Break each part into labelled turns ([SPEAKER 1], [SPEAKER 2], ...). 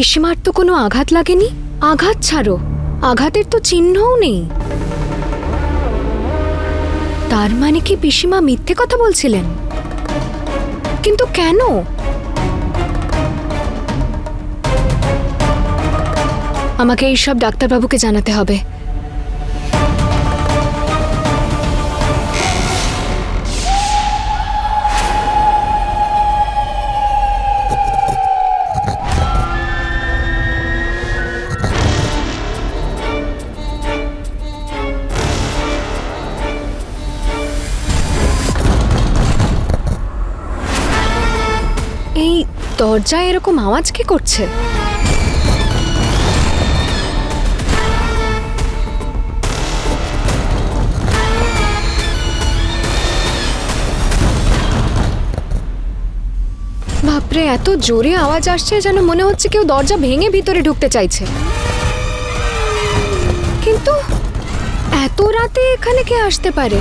[SPEAKER 1] পিসিমার তো কোনো আঘাত লাগেনি। আঘাত ছাড়ো, আঘাতের তো চিহ্নও নেই। তার মানে কি পিসিমা মিথ্যে কথা বলছিলেন? কিন্তু কেন? আমাকে এইসব ডাক্তারবাবুকে জানাতে হবে। এই দরজায় এরকম আওয়াজ কি করছে? বাপরে, এত জোরে আওয়াজ আসছে যেন মনে হচ্ছে কেউ দরজা ভেঙে ভিতরে ঢুকতে চাইছে। কিন্তু এত রাতে এখানে কে আসতে পারে?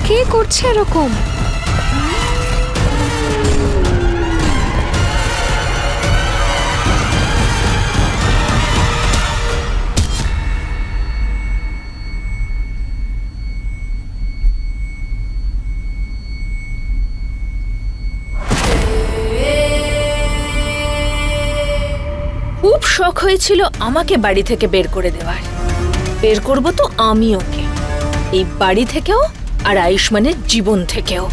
[SPEAKER 1] কে করছে এরকম?
[SPEAKER 2] খুব শখ হয়েছিল আমাকে বাড়ি থেকে বের করে দেওয়ার। বের করব তো আমি ওকে, এই বাড়ি থেকেও আর আয়ুষ্মানের জীবন থেকেও।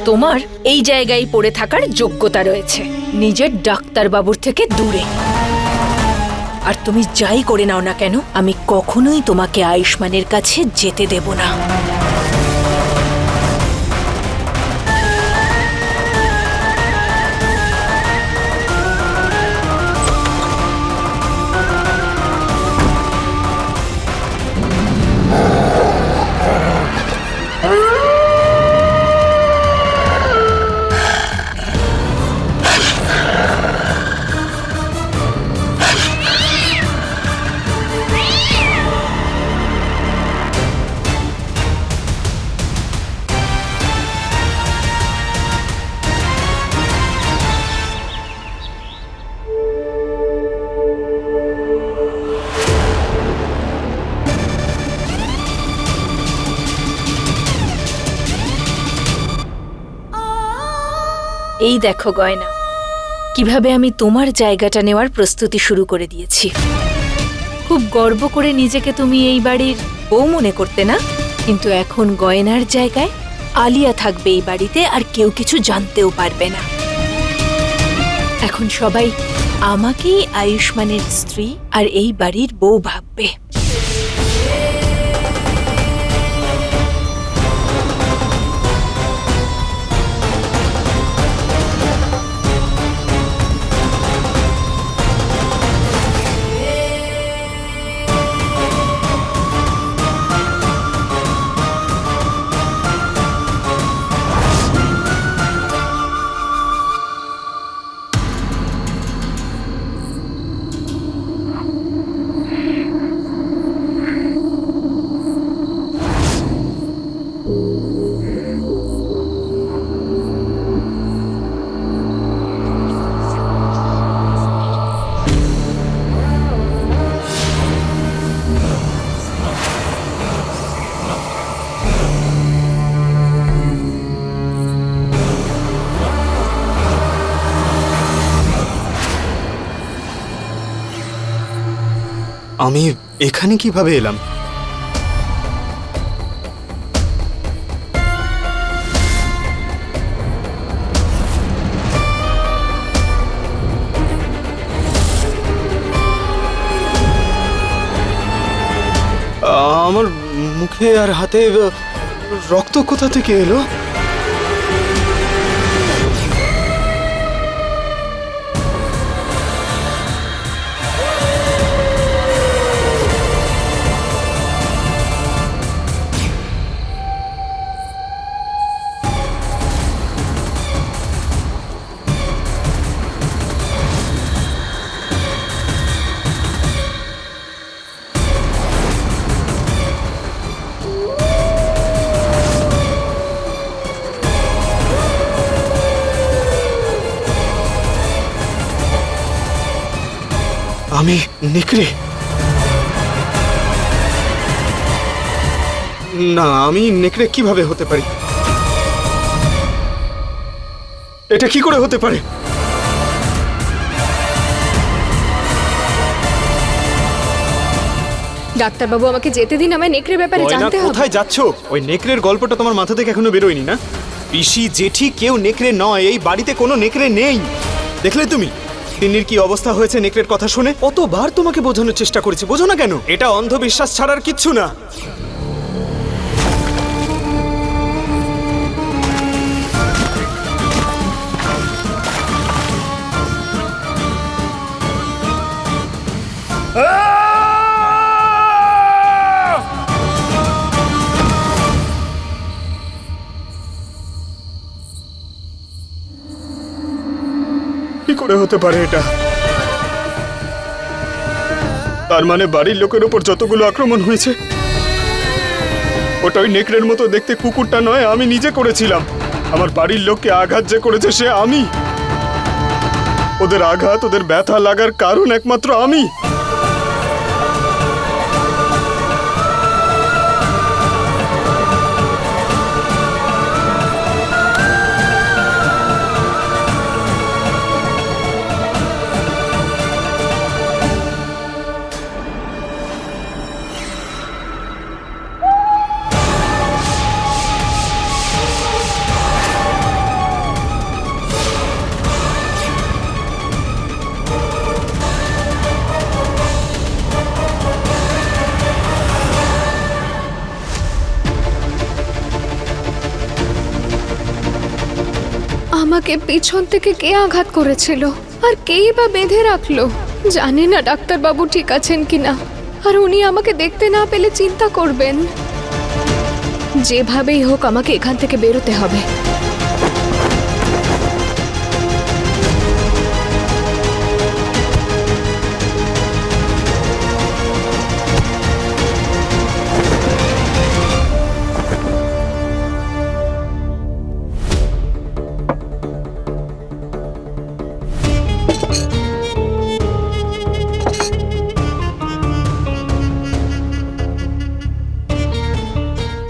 [SPEAKER 2] তোমার এই জায়গায় পড়ে থাকার যোগ্যতা রয়েছে, নিজের ডাক্তারবাবুর থেকে দূরে। আর তুমি যাই করে নাও না কেন, আমি কখনোই তোমাকে আয়ুষ্মানের কাছে যেতে দেব না। এই দেখো গয়না, কিভাবে আমি তোমার জায়গাটা নেওয়ার প্রস্তুতি শুরু করে দিয়েছি। খুব গর্ব করে নিজেকে তুমি এই বাড়ির বউ মনে করতে না, কিন্তু এখন গয়নার জায়গায় আলিয়া থাকবে এই বাড়িতে, আর কেউ কিছু জানতেও পারবে না। এখন সবাই আমাকেই আয়ুষ্মানের স্ত্রী আর এই বাড়ির বউ ভাববে।
[SPEAKER 3] আমি এখানে কিভাবে এলাম? আমার মুখে আর হাতে রক্ত কোথা থেকে এলো? আমি নেকড়ে? না, আমি নেকড়ে কিভাবে হতে পারি? এটা কি করে হতে পারে?
[SPEAKER 1] ডাক্তারবাবু, আমাকে যেতে দিন, আমায় নেকড়ের ব্যাপারে
[SPEAKER 3] গয়না,
[SPEAKER 1] জানতে হবে।
[SPEAKER 3] কোথায় যাচ্ছ? ওই নেকড়ের গল্পটা তোমার মাথা থেকে এখনো বেরোয়নি না? পিসি, জেঠি, কেউ নেকড়ে নয়। এই বাড়িতে কোনো নেকড়ে নেই। দেখলে তুমি তিন্নির কি অবস্থা হয়েছে নেকড়ের কথা শুনে? কতবার তোমাকে বোঝানোর চেষ্টা করেছি, বোঝো না কেন? এটা অন্ধবিশ্বাস ছাড়ার কিচ্ছু না। কি করে হতে পারে এটা? তার মানে বাড়ির লোকের উপর যতগুলো আক্রমণ হয়েছে, ওটা ওই নেকড়ের মতো দেখতে কুকুরটা নয়, আমি নিজে করেছিলাম। আমার বাড়ির লোককে আঘাত যে করেছে সে আমি। ওদের আঘাত, ওদের ব্যথা লাগার কারণ একমাত্র আমি।
[SPEAKER 1] আমাকে পিছন থেকে কে আঘাত করেছিল আর কেই বা বেঁধে রাখলো? জানি না ডাক্তারবাবু ঠিক আছেন কিনা, আর উনি আমাকে দেখতে না পেলে চিন্তা করবেন। যেভাবেই হোক আমাকে এখান থেকে বেরোতে হবে।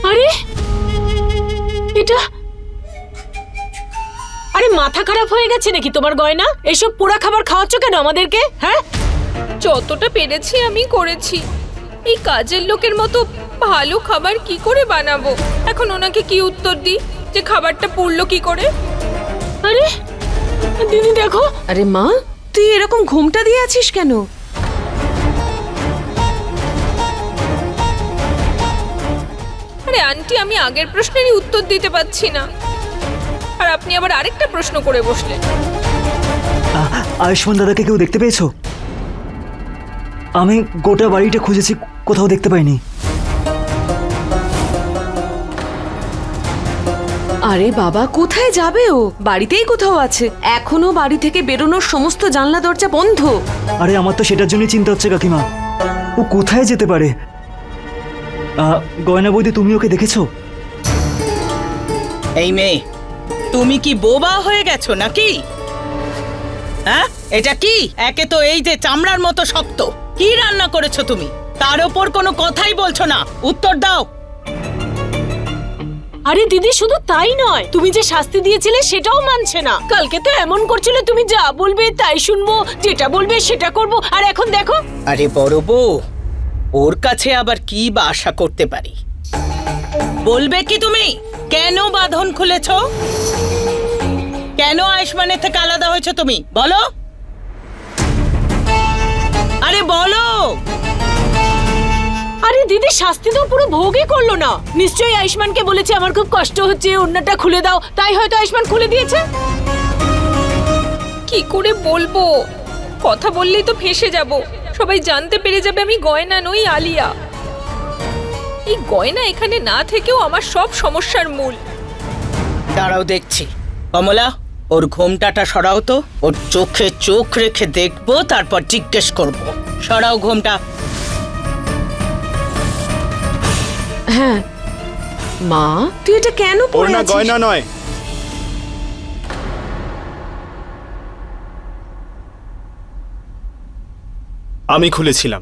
[SPEAKER 2] আরে এটা, আরে মাথা খারাপ হয়ে গেছে নাকি তোমার গয়না? এসব পোড়া খাবার খাওয়াচ্ছ কেন আমাদেরকে? হ্যাঁ,
[SPEAKER 4] যতটা পেরেছি আমি করেছি। এই কাজের লোকের মতো ভালো খাবার কি করে বানাবো? এখন ওনাকে কি উত্তর দিই যে খাবারটা পুড়লো কি করে?
[SPEAKER 2] আরে দিদি দেখো।
[SPEAKER 5] আরে মা, তুই এরকম ঘুমটা দিয়ে আছিস কেন?
[SPEAKER 4] আরে আন্টি, আমি আগের প্রশ্নেরই উত্তর দিতে পারছি না, আর আপনি আবার আরেকটা প্রশ্ন করে বসলেন।
[SPEAKER 6] আয়ুষ্মান দাদাকে কেউ দেখতে পেয়েছো? আমি গোটা বাড়িটা খুঁজেছি, কোথাও দেখতে পাইনি।
[SPEAKER 5] আরে বাবা, কোথায় যাবে ও? বাড়িতেই কোথাও আছে। এখনো বাড়ি থেকে বেরোনোর সমস্ত জানলা দরজা বন্ধ।
[SPEAKER 6] আরে আমার তো সেটার জন্যই চিন্তা হচ্ছে কাকিমা, ও কোথায় যেতে পারে? গয়না বৌদি, তুমি ওকে দেখেছো?
[SPEAKER 7] এই মেয়ে, তুমি কি বোবা হয়ে গেছো নাকি? হ্যাঁ, এটা কি? একে তো এই যে চামড়ার মতো শক্ত, কি রান্না করেছো তুমি? তার ওপর কোনো কথাই বলছো না, উত্তর দাও।
[SPEAKER 2] আরে দিদি, শুধু তাই নয়, তুমি যে শাস্তি দিয়েছিলে সেটাও মানছে না। কালকে তো এমন করছিল, তুমি যা বলবে তাই শুনবো, যেটা বলবে সেটা করব, আর এখন দেখো।
[SPEAKER 7] আরে বড় বউ, ওর কাছে আবার কি বা আশা করতে পারি? বলবে কি তুমি কেন বাঁধন খুলেছো? কেন আয়ুষ্মানের থেকে আলাদা হয়েছো তুমি? বলো, আরে বলো।
[SPEAKER 2] আরে
[SPEAKER 8] দিদি শাস্তি তো পুরো ভোগই করলো না। নিশ্চয়ই আয়ুষ্মানকে বলেছে আমার খুব কষ্ট হচ্ছে, ওড়নাটা খুলে দাও, তাই হয়তো আয়ুষ্মান খুলে দিয়েছে।
[SPEAKER 4] কি করে বলবো? কথা বললেই তো ফেঁসে যাব, সবাই জানতে পেরে যাবে আমি গয়না নই, আলিয়া। এই গয়না এখানে না থেকেও আমার সব সমস্যার মূল।
[SPEAKER 7] দাঁড়াও দেখছি। কমলা, ওর ঘোমটাটা সরাও তো, ওর চোখে চোখ রেখে দেখবো, তারপর জিজ্ঞেস করব। সরাও ঘোমটা।
[SPEAKER 5] হ্যাঁ মা, তুই এটা কেন
[SPEAKER 3] ওর
[SPEAKER 5] পরে
[SPEAKER 3] না
[SPEAKER 5] আছিস?
[SPEAKER 3] গয়না নয়, আমি খুলেছিলাম।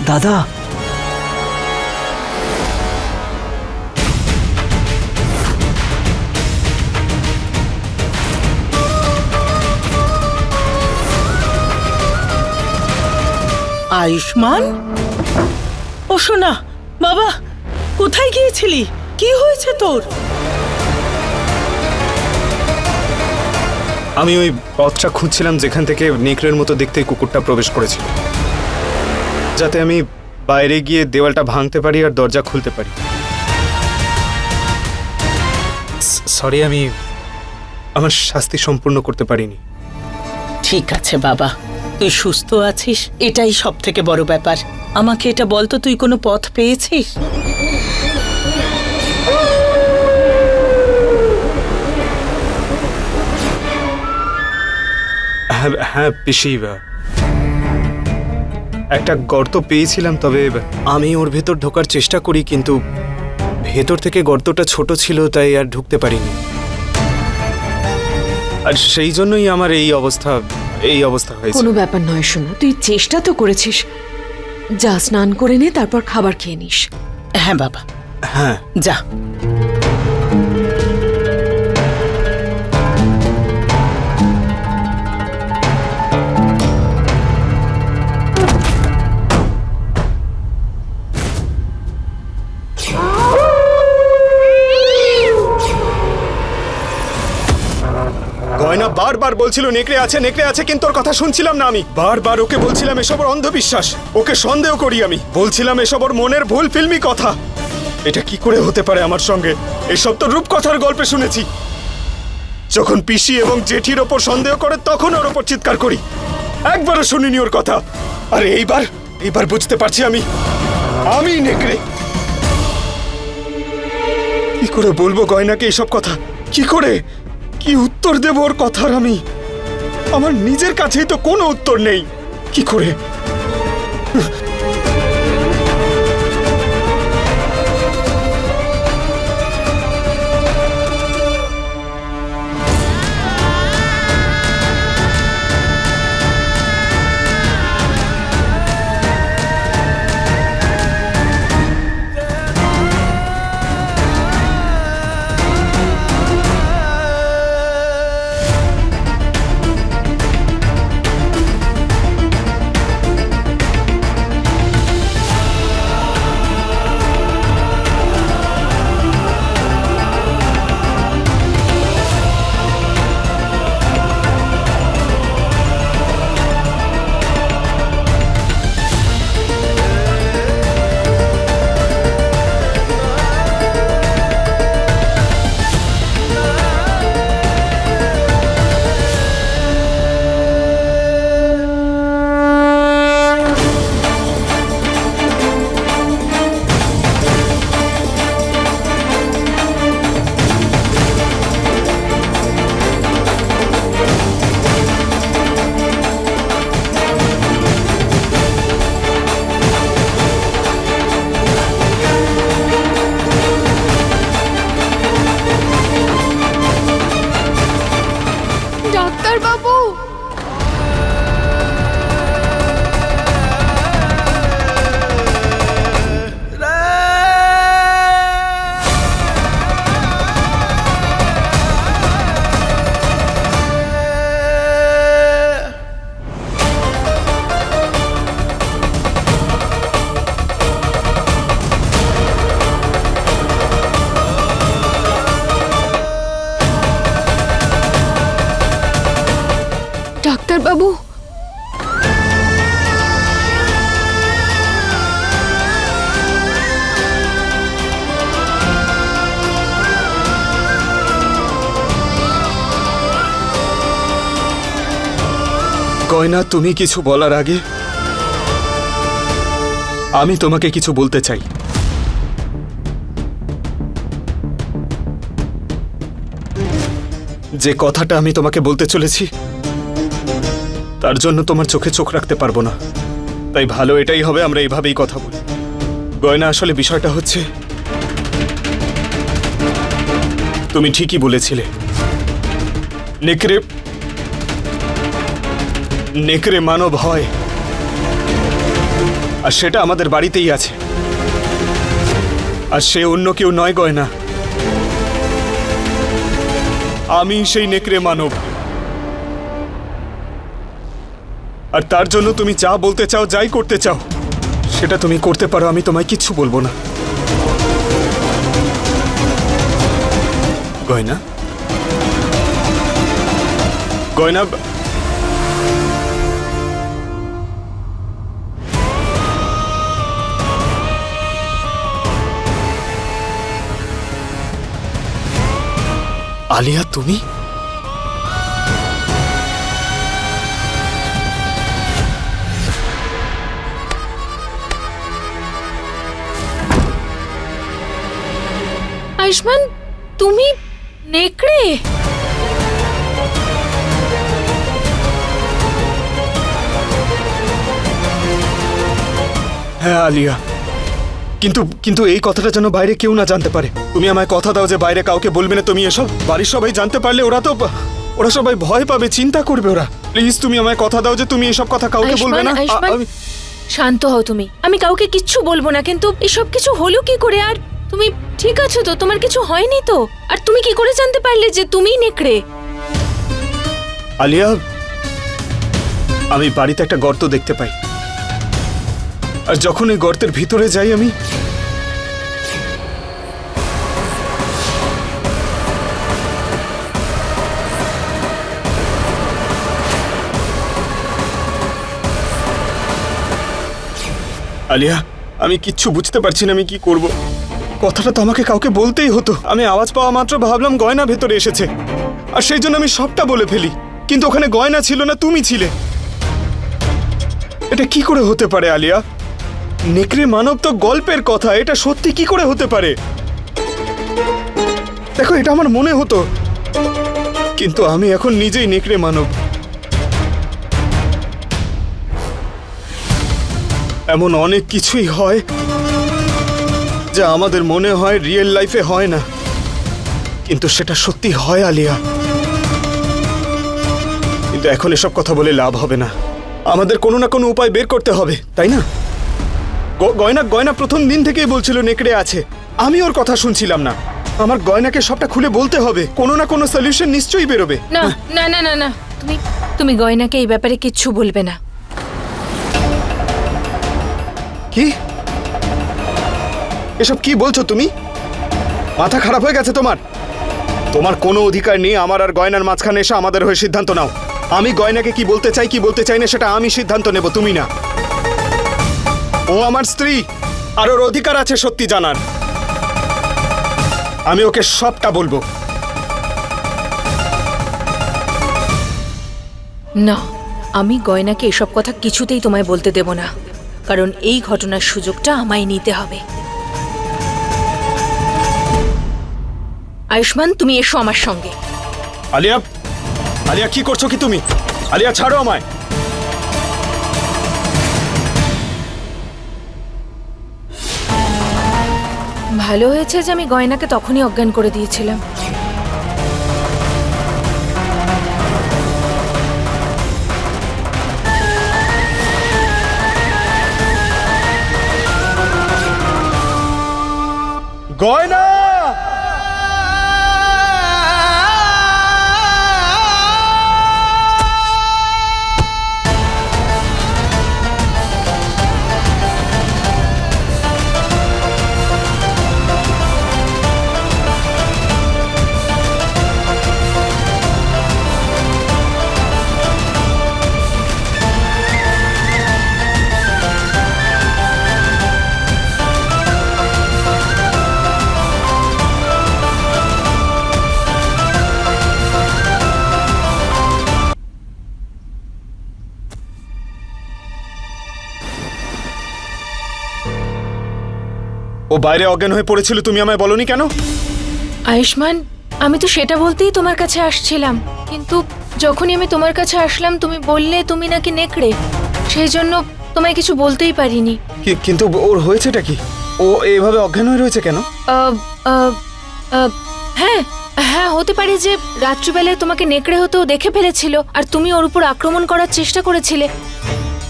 [SPEAKER 6] দাদা,
[SPEAKER 7] আয়ুষ্মান? ও সোনা, বাবা কোথায় গিয়েছিলি? কি হয়েছে তোর?
[SPEAKER 3] আমি ওই পথটা খুঁজছিলাম যেখান থেকে নেকড়ের মতো দেখতে কুকুরটা প্রবেশ করেছিল, যাতে আমি বাইরে গিয়ে দেওয়ালটা ভাঙতে পারি আর দরজা খুলতে পারি। সরি, আমি আমার শাস্তি সম্পূর্ণ করতে পারিনি।
[SPEAKER 7] ঠিক আছে বাবা, তুই সুস্থ আছিস, এটাই সব থেকে বড় ব্যাপার। আমাকে এটা বলতো, তুই কোনো পথ পেয়েছিস?
[SPEAKER 3] হ্যাঁ হ্যাঁ পিসি, একটা গর্ত পেয়েছিলাম, তবে আমি ওর ভেতর ঢোকার চেষ্টা করি, কিন্তু ভেতর থেকে গর্তটা ছোট ছিল, তাই আর ঢুকতে পারিনি। আর সেই জন্যই আমার এই অবস্থা হয়েছে।
[SPEAKER 5] কোনো ব্যাপার নয় শোনো, তুই চেষ্টা তো করেছিস। যা স্নান করে নে, তারপর খাবার খেয়ে নিস।
[SPEAKER 7] হ্যাঁ বাবা,
[SPEAKER 3] হ্যাঁ
[SPEAKER 7] যা।
[SPEAKER 3] গয়না বারবার বলছিল নেকড়ে আছে, কিন্তু ওর কথা শুনছিলাম না। আমি বারবার ওকে বলছিলাম এসব ওর অন্ধবিশ্বাস, ওকে সন্দেহ করি। আমি বলছিলাম এসব ওর মনের ভুল ফিল্মি কথা। এটা কি করে হতে পারে আমার সঙ্গে? এসব তো রূপকথার গল্পে শুনেছি। যখন পিসি এবং জেঠির ওপর সন্দেহ করে, তখন ওর ওপর চিৎকার করি। একবারও শুনিনি ওর কথা। আর এইবার বুঝতে পারছি আমি নেকড়ে। কি করে বলবো গয়নাকে এসব কথা? কি উত্তর দেব ওর কথার? আমার নিজের কাছেই তো কোনো উত্তর নেই। কি করে?
[SPEAKER 1] ডাক্তারবাবু,
[SPEAKER 3] গয়না, তুমি কিছু বলার আগে আমি তোমাকে কিছু বলতে চাই। যে কথাটা আমি তোমাকে বলতে চলেছি তার জন্য তোমার চোখে চোখ রাখতে পারবো না, তাই ভালো এটাই হবে আমরা এইভাবেই কথা বলি। গয়না, আসলে বিষয়টা হচ্ছে তুমি ঠিকই বলেছিলে, নেকড়ে নেকড়ে মানব হয়, আর সেটা আমাদের বাড়িতেই আছে, আর সে অন্য কেউ নয় গয়না, আমি সেই নেকড়ে মানব। আর তার জন্য তুমি যা বলতে চাও, যাই করতে চাও, সেটা তুমি করতে পারো, আমি তোমায় কিচ্ছু বলবো না। গয়না, গয়না, আলিয়া, তুমি?
[SPEAKER 2] আয়ুষ্মান, তুমি নেকড়ে?
[SPEAKER 3] হ্যাঁ আলিয়া, কিন্তু কিন্তু এই কথাটা যেন বাইরে কেউ না জানতে পারে। তুমি আমায় কথা দাও যে বাইরে কাউকে বলবে না তুমি এসব। বাড়ির সবাই জানতে পারলে ওরা সবাই ভয় পাবে, চিন্তা করবে ওরা। প্লিজ তুমি আমায় কথা দাও যে তুমি এসব কথা কাউকে বলবে না।
[SPEAKER 2] আয়ুষ্মান, শান্ত হও তুমি। আমি কাউকে কিচ্ছু বলবো না, কিন্তু এসব কিছু হলো কি করে? আর তুমি ঠিক আছো তো? তোমার কিছু হয়নি তো? আর তুমি কি করে জানতে পারলে যে তুমি নেকড়ে?
[SPEAKER 3] আলিয়া, আমি বাড়িতে একটা গর্ত দেখতে পাই, আর যখন এই গর্তের ভিতরে যাই আমি আলিয়া, আমি কিচ্ছু বুঝতে পারছি না আমি কি করব। কথাটা তো আমাকে কাউকে বলতেই হতো। আমি আওয়াজ পাওয়া মাত্র ভাবলাম গয়না ভেতরে এসেছে, আর সেই জন্য আমি সবটা বলে ফেলি। কিন্তু ওখানে গয়না ছিল না, তুমি ছিলে। এটা কি করে হতে পারে আলিয়া? নেকড়ে মানব তো গল্পের কথা, এটা সত্যি কি করে হতে পারে? দেখো, এটা আমার মনে হতো, কিন্তু আমি এখন নিজেই নেকড়ে মানব। এমন অনেক কিছুই হয় যা আমাদের মনে হয় রিয়েল লাইফে হয় না, কিন্তু সেটা সত্যি হয় আলিয়া। কিন্তু এখন এসব কথা বলে লাভ হবে না, আমাদের কোনো না কোনো উপায় বের করতে হবে, তাই না? গয়না প্রথম দিন থেকেই বলছিল নেকড়ে আছে, আমি ওর কথা শুনছিলাম না। আমার গয়নাকে সবটা খুলে বলতে হবে, কোনো না কোনো সলিউশন নিশ্চয়ই বেরোবে।
[SPEAKER 2] না না না না না, তুমি গয়নাকে এই ব্যাপারে কিচ্ছু বলবে না।
[SPEAKER 3] কি এসব কি বলছো তুমি? মাথা খারাপ হয়ে গেছে তোমার? তোমার কোনো অধিকার নেই আমার আর গয়নার মাঝখানে এসে আমাদের হয়ে সিদ্ধান্ত নাও। আমি গয়নাকে কি বলতে চাই কি বলতে চাই না সেটা আমি সিদ্ধান্ত নেব, তুমি না। ও আমার স্ত্রী, আর ওর অধিকার আছে সত্যি জানার। আমি ওকে সবটা বলবো।
[SPEAKER 2] না, আমি গয়নাকে এসব কথা কিছুতেই তোমায় বলতে দেব না, কারণ এই ঘটনার সুযোগটা আমায় নিতে হবে। আয়ুষ্মান, তুমি এসো আমার সঙ্গে।
[SPEAKER 3] আলিয়া, আলিয়া কি করছো কি তুমি? আলিয়া ছাড়ো আমায়।
[SPEAKER 2] ভালো হয়েছে যে আমি গয়নাকে তখনই অজ্ঞান করে দিয়েছিলাম।
[SPEAKER 3] গয়না! বাইরে অজ্ঞান হয়ে পড়েছিল, তুমি আমায় বলনি কেন?
[SPEAKER 2] আয়ুষ্মান, আমি তো সেটা বলতেই তোমার কাছে আসছিলাম, কিন্তু যখনই আমি তোমার কাছে আসলাম তুমি বললে তুমি নাকি নেকড়ে, সেই জন্য তোমায় কিছু বলতেই পারিনি।
[SPEAKER 3] কিন্তু ওর হয়েছেটা কি? ও এইভাবে অজ্ঞান হয়ে রয়েছে কেন?
[SPEAKER 2] আহ, আহ, আহ, হ্যাঁ হ্যাঁ, হতে পারে যে রাত্রিবেলায় তোমাকে নেকড়ে হতেও দেখে ফেলেছিল আর তুমি ওর উপর আক্রমণ করার চেষ্টা করেছিলে,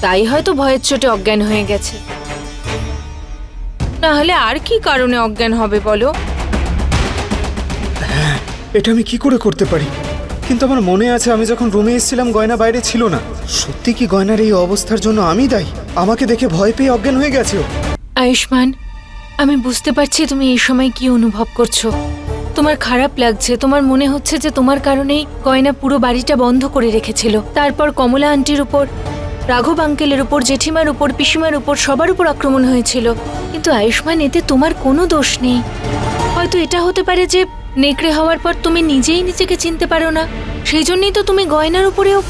[SPEAKER 2] তাই হয়তো ভয়ের চোটে অজ্ঞান হয়ে গেছে। না হলে আর কি কারণে অজ্ঞান হবে বলো?
[SPEAKER 3] এটা আমি কি করে করতে পারি? কিন্তু আমার মনে আছে আমি যখন রুমে এসেছিলাম গয়না বাইরে ছিল না। সত্যি কি গয়নার এই অবস্থার জন্য আমি দায়ী? আমাকে দেখে ভয় পেয়ে অজ্ঞান হয়ে গেছে ও।
[SPEAKER 2] আয়ুষ্মান, আমি বুঝতে পারছি তুমি এই সময় কি অনুভব করছো। তোমার খারাপ লাগছে, তোমার মনে হচ্ছে যে তোমার কারণেই গয়না পুরো বাড়িটা বন্ধ করে রেখেছিল, তারপর কমলা আন্টির উপর, রাঘব আঙ্কেলের উপর, জেঠিমার উপর, পিসিমার উপর, সবার উপর আক্রমণ হয়েছিল। কিন্তু আয়ুষ্মান, এতে তোমার কোনো দোষ নেই। হয়তো এটা হতে পারে যে নেকড়ে হওয়ার পর তুমি নিজেই নিজেকে চিনতে পারো না, সেই জন্যই তো তুমি গয়নার উপরেও